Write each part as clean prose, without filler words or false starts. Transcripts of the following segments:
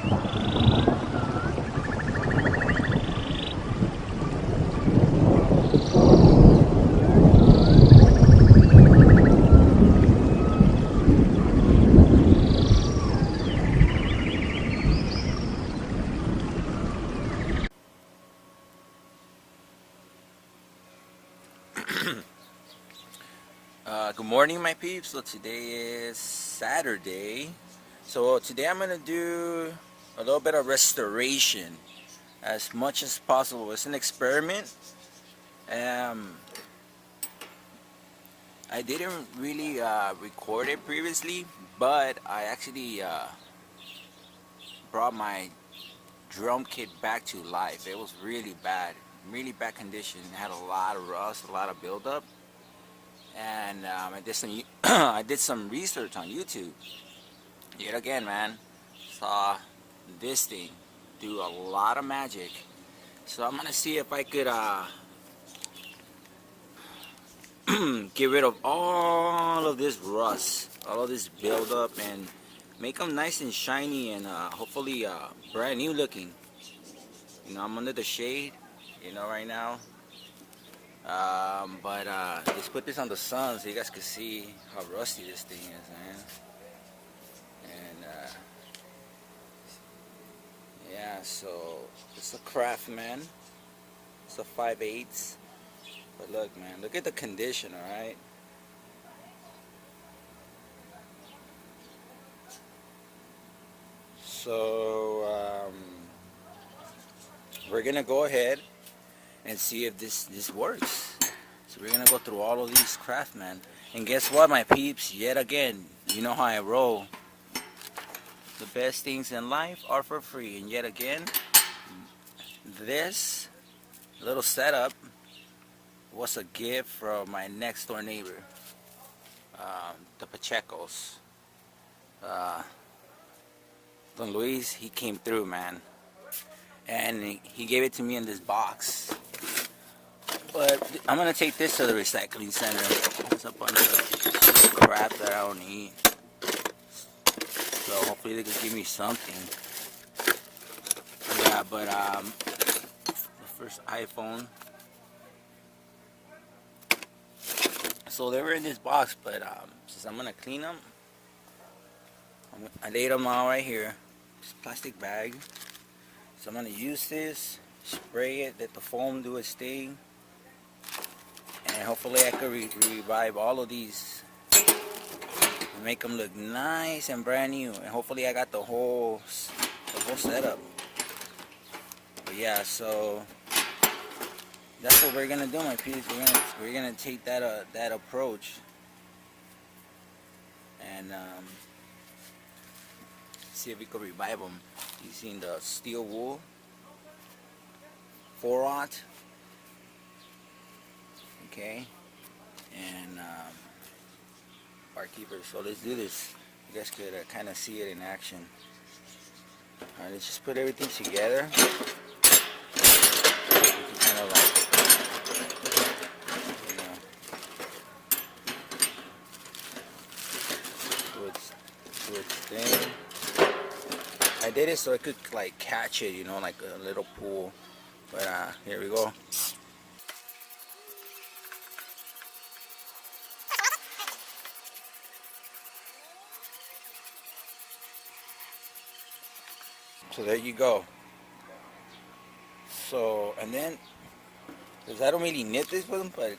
Good morning, my peeps. So today is Saturday. So today I'm gonna do a little bit of restoration as much as possible. It's an experiment. Um, I didn't really record it previously, but I actually brought my drum kit back to life. It was really bad condition. It had a lot of rust, a lot of buildup, and I did some I did some research on YouTube. Yet again, man, saw this thing do a lot of magic. So I'm gonna see if I could get rid of all of this rust, all of this buildup, and make them nice and shiny and hopefully brand new looking. You know, I'm under the shade, you know, right now. But just put this on the sun so you guys can see how rusty this thing is, man. And yeah, so it's a Craftsman. It's a 5/8. But look, man, look at the condition, alright? So, we're gonna go ahead and see if this works. So we're gonna go through all of these Craftsman. And guess what, my peeps? Yet again, you know how I roll. The best things in life are for free. And yet again, this little setup was a gift from my next door neighbor, the Pachecos. Uh, Don Luis, he came through, man, and he gave it to me in this box. But I'm gonna take this to the recycling center. It's a bunch of crap that I don't eat, so hopefully they can give me something. Yeah, but the first iPhone. So they were in this box, but since I'm gonna clean them, I laid them all right here. This plastic bag. So I'm gonna use this, spray it, let the foam do its thing, and hopefully I could revive all of these and make them look nice and brand new. And hopefully I got the whole setup. But yeah, so that's what we're gonna do, my peeps. We're gonna take that approach and see if we could revive them. You seen the steel wool, 4/0, okay, and barkeeper. So let's do this. You guys could kind of see it in action. All right, let's just put everything together. Kind of like, you know, do its thing. I did it so I could like catch it, you know, like a little pool. But here we go. So there you go. So, and then, because I don't really knit this one, but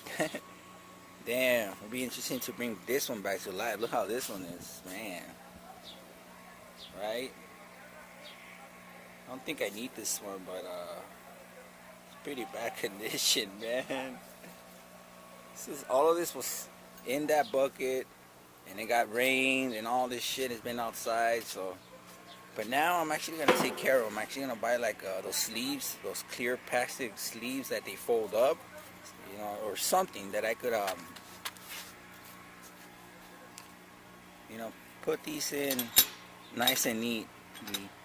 damn, it'll be interesting to bring this one back to life. Look how this one is, man. Right? I don't think I need this one, but it's pretty bad condition, man. All of this was in that bucket, and it got rained, and all this shit has been outside, so. But now I'm actually gonna take care of them. I'm actually gonna buy like those sleeves, those clear plastic sleeves that they fold up, you know, or something that I could, you know, put these in nice and neat.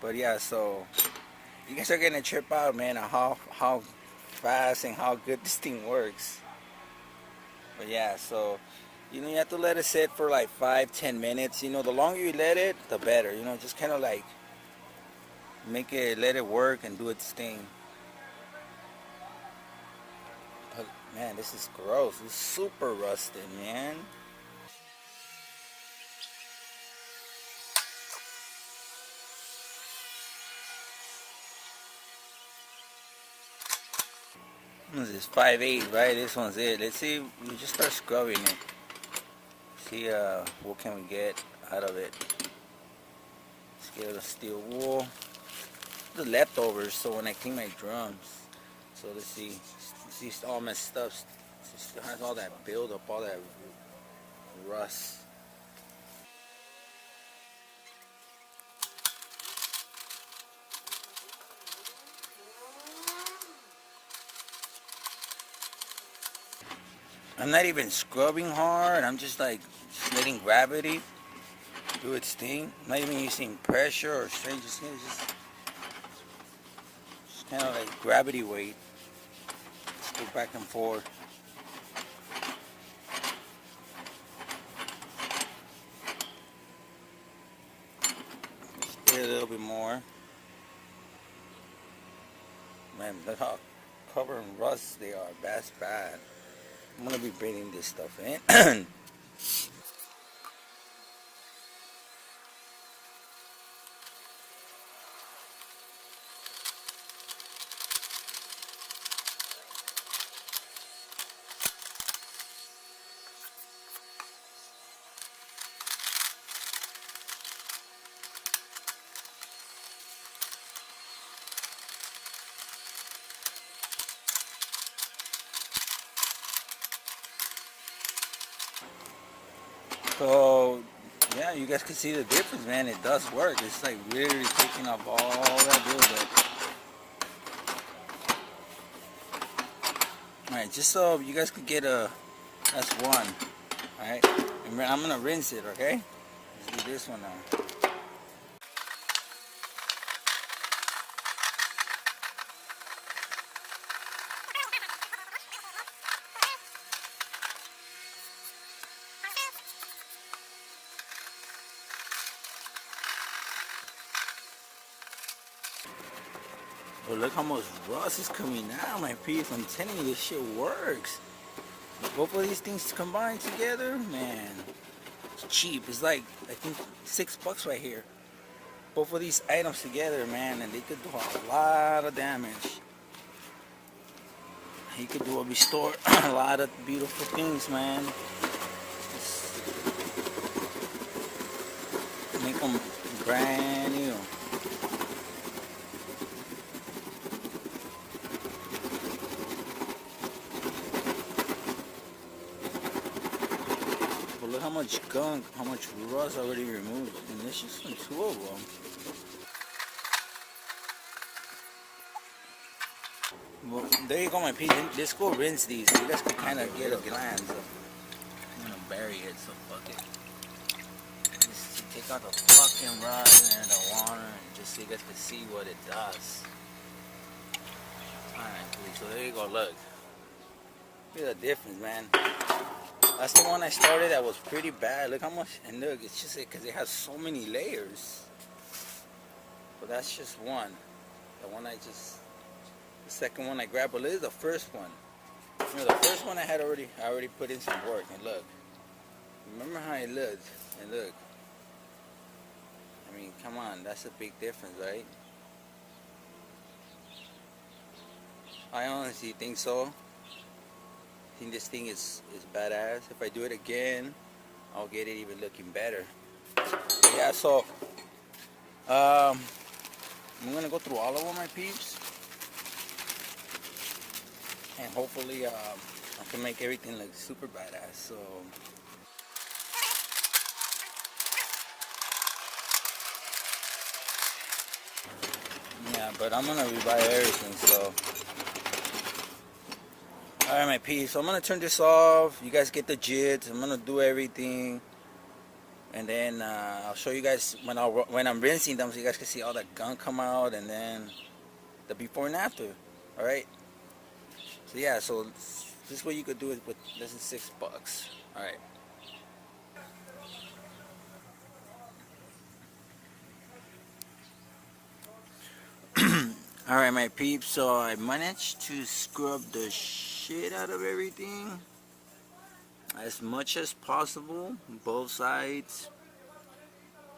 But yeah, so you guys are gonna trip out, man, on how fast and how good this thing works. But yeah, so you know, you have to let it sit for like 5-10 minutes. You know, the longer you let it, the better. You know, just kind of like make it, let it work and do its thing. But man, this is gross. It's super rusted, man. This is 5/8, right? This one's it. Let's see. We just start scrubbing it. See what can we get out of it. Let's get a steel wool. The leftovers, so when I clean my drums. So let's see. See, it's all messed up. It still has all that buildup, all that rust. I'm not even scrubbing hard. I'm just like just letting gravity do its thing. I'm not even using pressure or strain. Just kind of like gravity weight. Just go back and forth. Just get a little bit more. Man, look how covered in rust they are. That's bad. I'm gonna be bringing this stuff in. So yeah, you guys can see the difference, man. It does work. It's like literally taking off all that buildup. All right, just so you guys could get a, that's one. All right, and I'm gonna rinse it. Okay, let's do this one now. But look how much rust is coming out, my peeps. I'm telling you, this shit works. Both of these things combined together, man, it's cheap. It's like, I think, $6 right here. Both of these items together, man, and they could do a lot of damage. You could do a restore a lot of beautiful things, man. Just make them brand new. But look how much gunk, how much rust already removed, and there's just two of them. Well, there you go, my piece. Let's go rinse these. You guys can kind of get a glance. I'm gonna bury it, so fuck it. Just take out the fucking rust and the water, and just so you guys can see what it does. Alright, so there you go. Look at the difference, man. That's the one I started that was pretty bad. Look how much, and look, it's just because it has so many layers. But that's just one. The one I just, the second one I grabbed, but this is the first one. You know, the first one I already put in some work, and look. Remember how it looked, and look. I mean, come on, that's a big difference, right? I honestly think so. I think this thing is badass. If I do it again, I'll get it even looking better. Yeah, so I'm gonna go through all of them, my peeps, and hopefully I can make everything look super badass. So yeah, but I'm gonna rebuy everything. So alright, my peeps, so I'm gonna turn this off. You guys get the gist. I'm gonna do everything, and then I'll show you guys when I'm rinsing them, so you guys can see all that gunk come out, and then the before and after. All right. So yeah, so this is what you could do with less than $6. All right. Alright, my peeps, so I managed to scrub the shit out of everything as much as possible, both sides,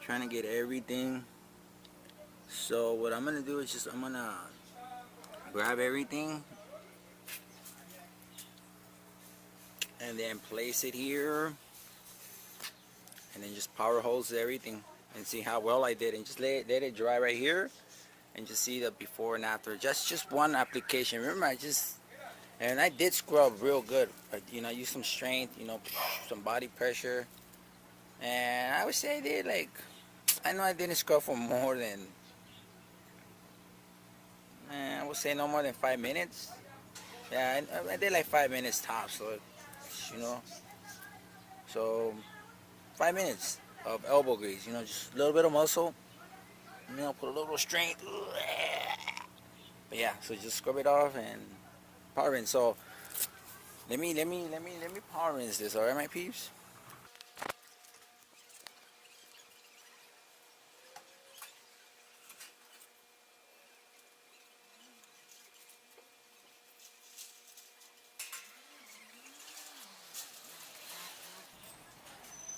trying to get everything. So what I'm gonna do is just I'm gonna grab everything and then place it here and then just power hose everything and see how well I did, and just let it dry right here and just see the before and after. Just one application. Remember, I did scrub real good. I used some strength, some body pressure, and I would say I did I know I didn't scrub for more than, I would say no more than 5 minutes. Yeah, I did like 5 minutes tops. So you know, so 5 minutes of elbow grease. Just a little bit of muscle. Put a little strength. But yeah, so just scrub it off and power rinse. So let me power rinse this. All right, my peeps.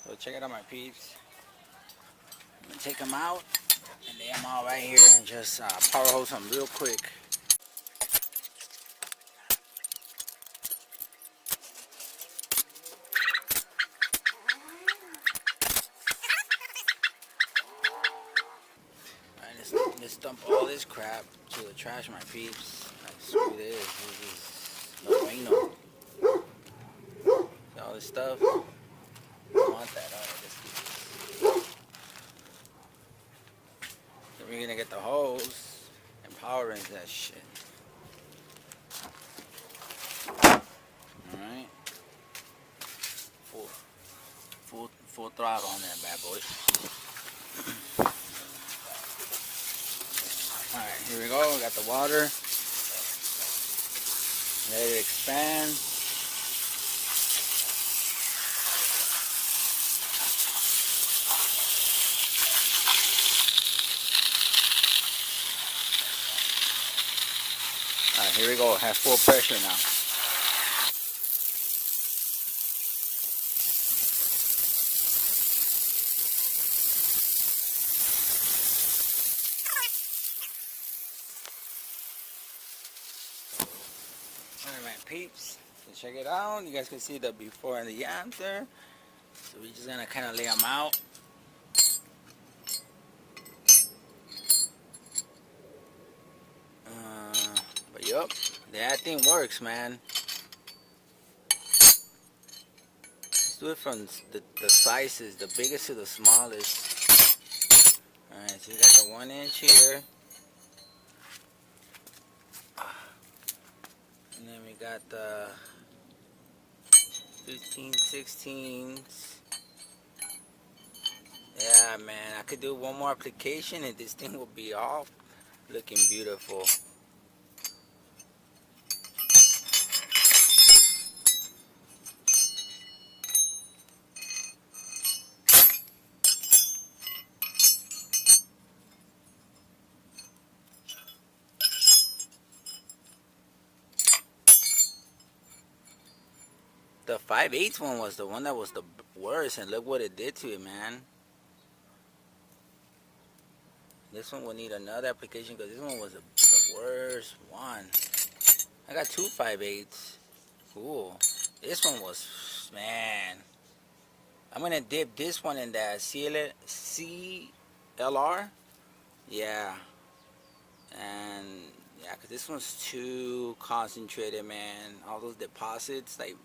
So check it out, my peeps. I'm gonna take them out and lay them all right here and just power hose them real quick. Alright, let's dump all this crap to the trash, my peeps. Screw this. This is no bueno. All this stuff. I want that. Alright, let's do this. Then we're gonna get the hose and power rinse that shit. Alright. Full throttle on that bad boy. Alright, here we go. We got the water. Let it expand. Alright, here we go. It has full pressure now. Alright, my peeps. So check it out. You guys can see the before and the after. So we're just gonna kind of lay them out. But yup, that thing works, man. Let's do it from the sizes, the biggest to the smallest. Alright, so you got the 1 inch here. And then we got the 15, 16s. Yeah, man, I could do one more application and this thing will be all looking beautiful. The 5/8 one was the one that was the worst, and look what it did to it, man. This one will need another application because this one was the worst one. I got two 5/8s. Cool. This one was, man. I'm gonna dip this one in that CLR. Yeah. And yeah, because this one's too concentrated, man. All those deposits, like,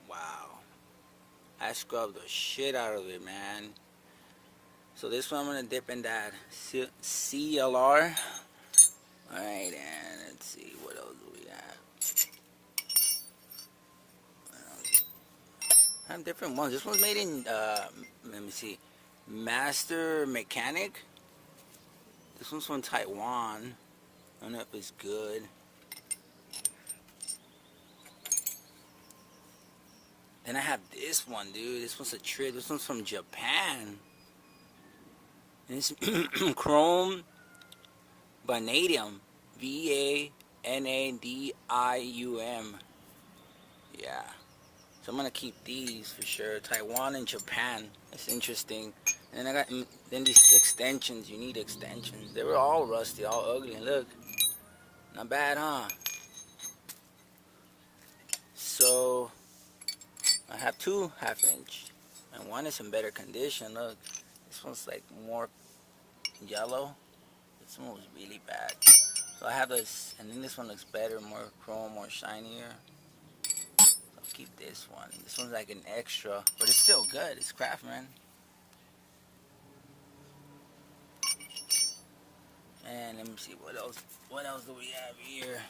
wow. I scrubbed the shit out of it, man. So this one I'm gonna dip in that CLR. Alright, and let's see what else do we have. I have different ones. This one's made in let me see, Master Mechanic. This one's from Taiwan. I don't know if it's good. Then I have this one, dude. This one's a trip. This one's from Japan. And it's chrome vanadium Vanadium. Yeah. So I'm gonna keep these for sure. Taiwan and Japan. That's interesting. And then I got then these extensions. You need extensions. They were all rusty, all ugly. And look, not bad, huh? So I have two 1/2 inch, and one is in better condition. Look, this one's like more yellow. This one was really bad. So I have this, and then this one looks better, more chrome, more shinier. I'll keep this one. This one's like an extra, but it's still good. It's Craftsman. And let me see what else. What else do we have here?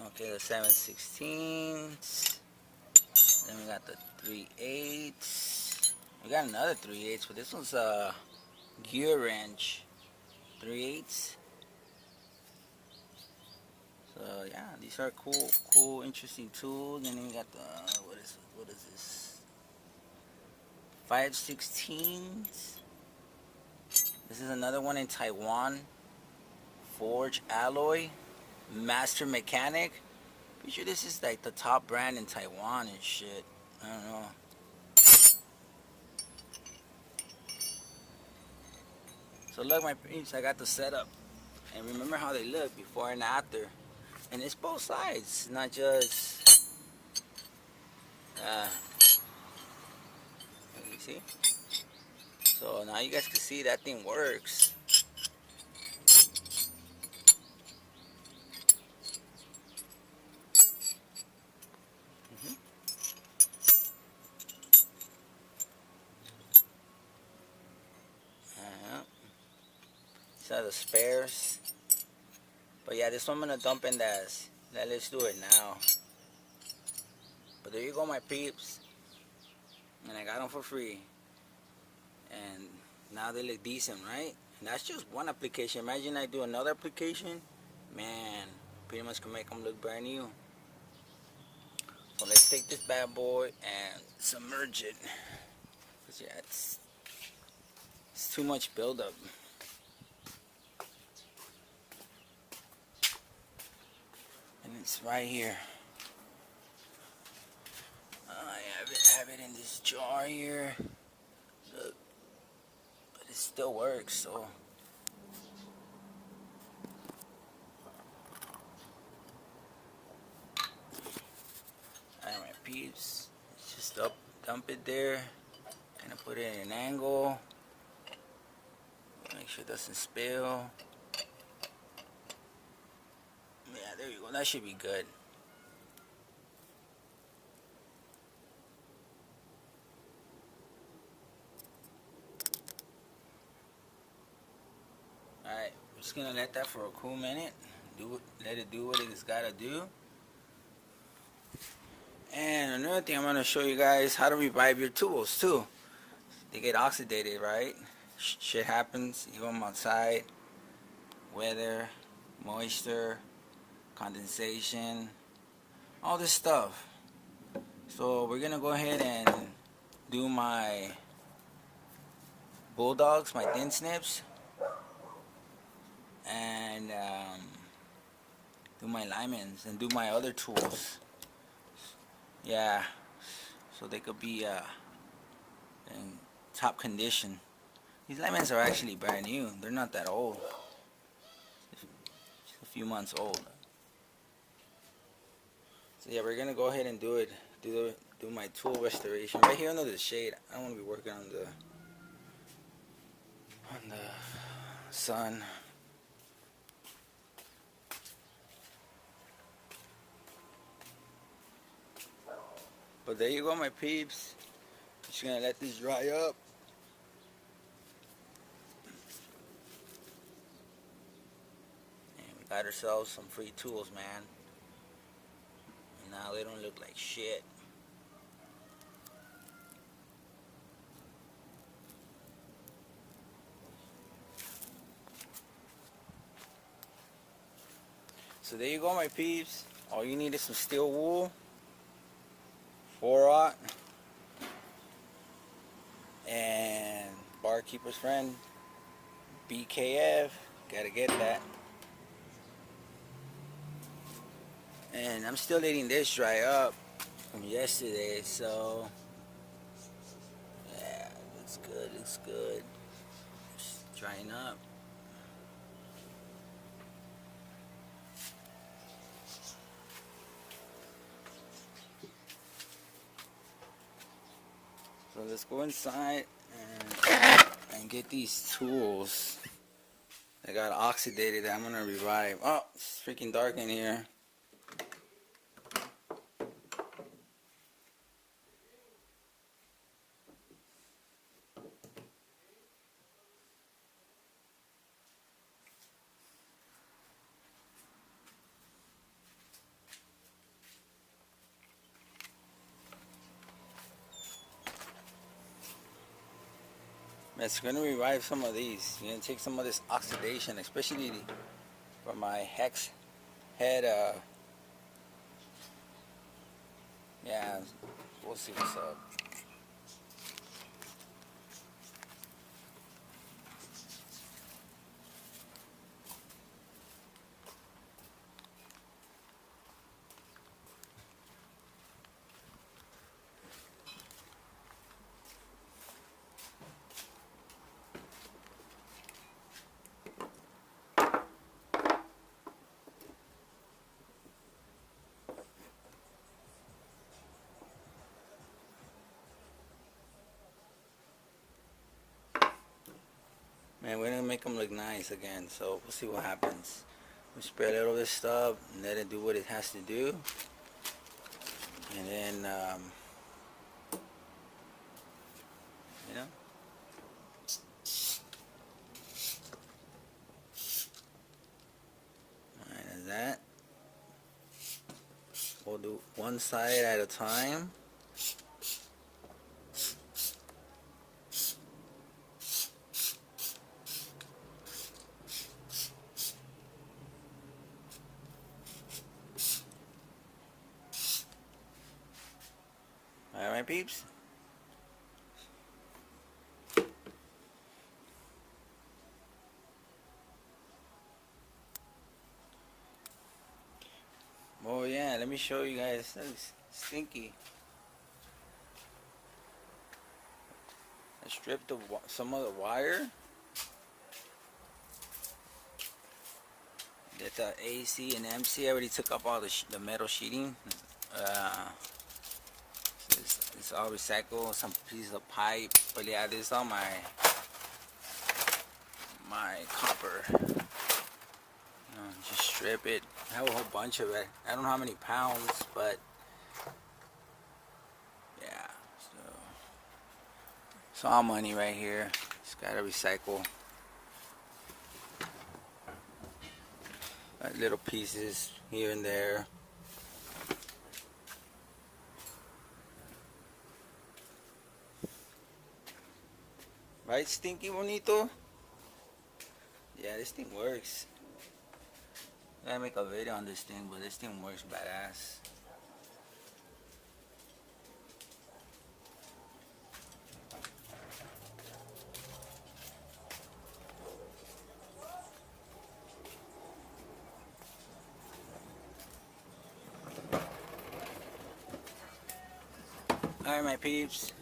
Okay, the 7/16. Then we got the 3/8. We got another 3/8, but this one's a gear wrench. 3/8. So yeah, these are cool, interesting tools. And then we got the what is this? 5/16. This is another one in Taiwan. Forge alloy, master mechanic. Pretty sure this is like the top brand in Taiwan and shit. I don't know. So look, my peeps, I got the setup. And remember how they look before and after. And it's both sides, not just you see. So now you guys can see that thing works. These are the spares. But yeah, this one I'm gonna dump in this. Let's do it now. But there you go, my peeps. And I got them for free. And now they look decent, right? And that's just one application. Imagine I do another application. Man, pretty much can make them look brand new. So let's take this bad boy and submerge it. Cause yeah, it's too much buildup. And it's right here. I have it in this jar here. Look, but it still works. So alright, my peeps. Just dump it there. Kind of put it in an angle. Make sure it doesn't spill. Yeah, there you go. That should be good. Alright, we're just gonna let that for a cool minute. Let it do what it's gotta do. And another thing I'm gonna show you guys how to revive your tools too. They get oxidated, right? Shit happens. You go outside, weather, moisture, condensation, all this stuff. So we're gonna go ahead and do my bulldogs, my thin snips, and do my limans and do my other tools. Yeah, so they could be in top condition. These limans are actually brand new. They're not that old. Just a few months old. So yeah, we're gonna go ahead and do it. Do my tool restoration right here under the shade. I don't want to be working on the sun. But there you go, my peeps. Just gonna let this dry up. And we got ourselves some free tools, man. And now they don't look like shit. So there you go, my peeps. All you need is some steel wool, 4/0, and Barkeeper's Friend. BKF, gotta get that. And I'm still letting this dry up from yesterday, so yeah, it's good, it's good. It's drying up. So let's go inside and get these tools. I got oxidated that I'm gonna revive. Oh, it's freaking dark in here. It's gonna revive some of these. You're gonna take some of this oxidation, especially from my hex head. Yeah, we'll see what's up. Man, we're gonna make them look nice again, so we'll see what happens. We spray a little of this stuff and let it do what it has to do, and then you know, alright, as that. We'll do one side at a time. Alright, peeps. Oh yeah, let me show you guys. That's stinky. I stripped some of the wire. Get the AC and MC. I already took up all the metal sheeting. It's all recycled. Some pieces of pipe. But yeah, this is all my copper. Just strip it. I have a whole bunch of it. I don't know how many pounds, but yeah. So it's all money right here. Just gotta recycle. Little pieces here and there. Right, Stinky Bonito? Yeah, this thing works. I gotta make a video on this thing, but this thing works badass. Alright, my peeps.